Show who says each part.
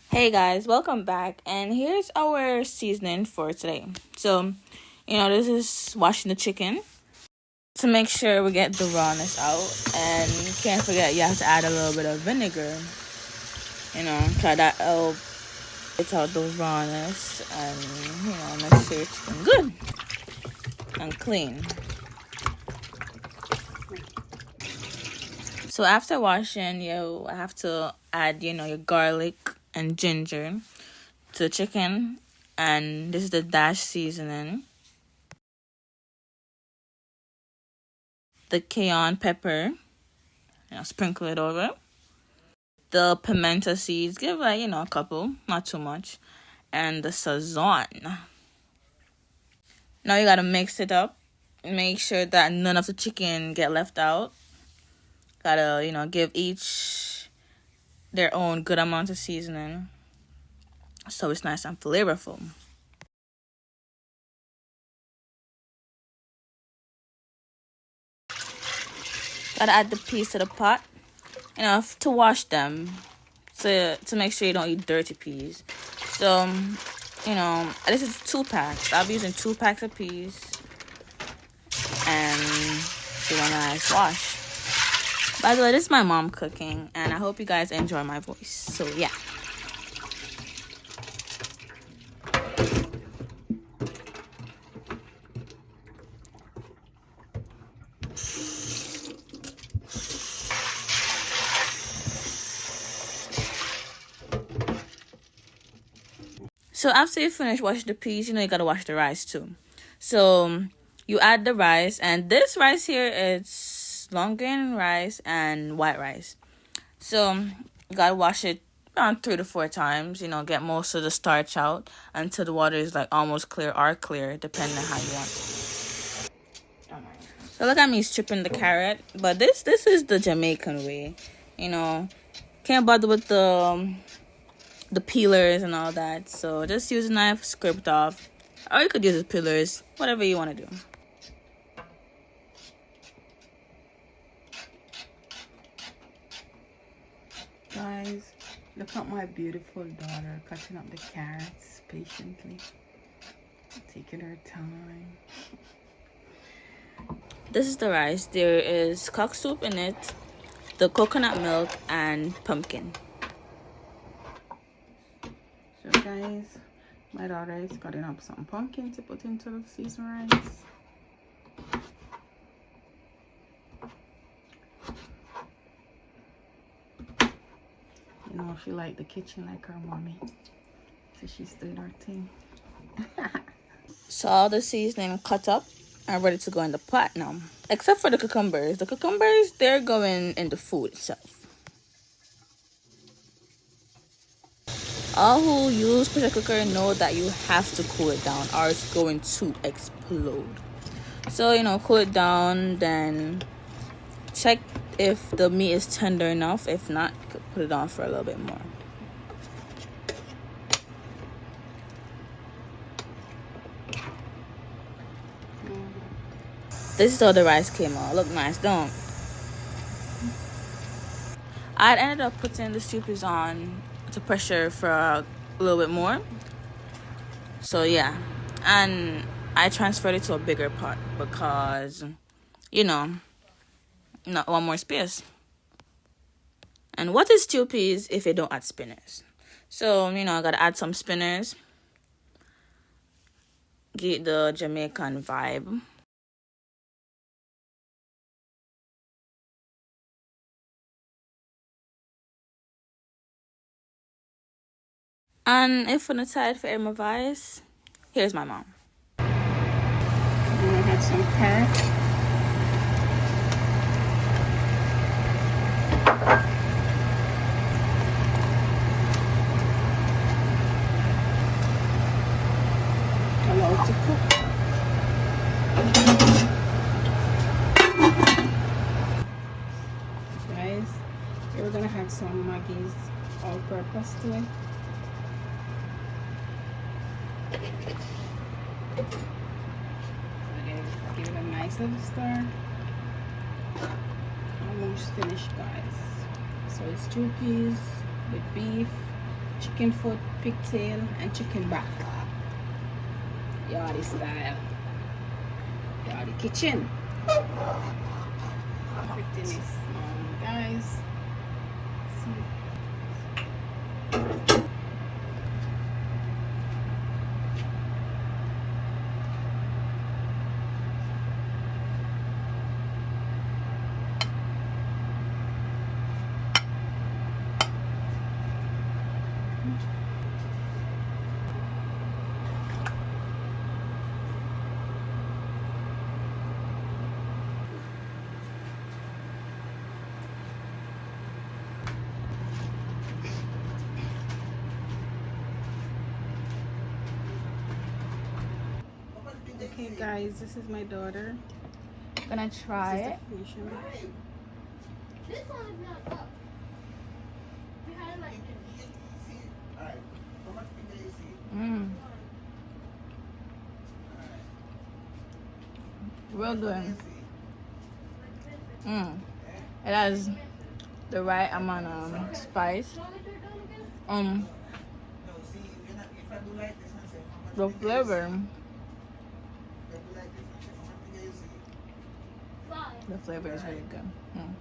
Speaker 1: Hey guys, welcome back. And here's our seasoning for today. So, this is washing the chicken to make sure we get the rawness out. And can't forget, you have to add a little bit of vinegar. Try that help get out the rawness and, make sure your chicken good and clean. So after washing, you have to add, your garlic and ginger to the chicken. And this is the dash seasoning. The cayenne pepper, sprinkle it over. The pimento seeds, give a couple, not too much. And the sazon. Now you gotta mix it up. Make sure that none of the chicken get left out. Gotta, give each their own good amount of seasoning. So it's nice and flavorful. Gotta add the peas to the pot. To wash them. To make sure you don't eat dirty peas. So, this is 2 packs. I'll be using 2 packs of peas and do a nice wash. By the way, this is my mom cooking, and I hope you guys enjoy my voice. So, yeah. So after you finish washing the peas, you gotta wash the rice too. So you add the rice, and this rice here is long grain rice and white rice. So you gotta wash it around 3 to 4 times. Get most of the starch out until the water is like almost clear or clear, depending on how you want it. So look at me stripping the carrot, but this is the Jamaican way. Can't bother with the peelers and all that, so just use a knife, scrape it off, or you could use the peelers, whatever you want to do.
Speaker 2: Guys, look at my beautiful daughter cutting up the carrots patiently, taking her time.
Speaker 1: This is the rice. There is cock soup in it, the coconut milk, and pumpkin.
Speaker 2: So guys, my daughter is cutting up some pumpkin to put into the seasoned rice. She liked the kitchen like her mommy, so she's doing her thing.
Speaker 1: So all the seasoning cut up and ready to go in the pot now, except for the cucumbers. The cucumbers, they're going in the food itself. All who use pressure cooker know that you have to cool it down or it's going to explode. So, cool it down, then check if the meat is tender enough. If not, you could put it on for a little bit more. This is how the rice came out. Look nice, don't? I ended up putting the soups on to pressure for a little bit more. So yeah, and I transferred it to a bigger pot because, not one more space. And what is stew peas if you don't add spinners? So, I gotta add some spinners. Get the Jamaican vibe. And if you're not tired for my advice, here's my mom.
Speaker 2: I'm gonna have some carrots. Allow it to cook. Guys, we're gonna add some Maggie's all-purpose to it. Give it a nice little stir. Almost finished, guys. So it's 2 peas with beef, Chicken foot, pigtail, and chicken back. Yardy style. Yardy kitchen. Prettiness, guys. See. Okay guys, this is my daughter.
Speaker 1: Gonna try it.
Speaker 3: This one is not up. We had like
Speaker 1: Mm. Real good. Mm. It has the right amount of spice. The flavor. The flavor is really good. Mm.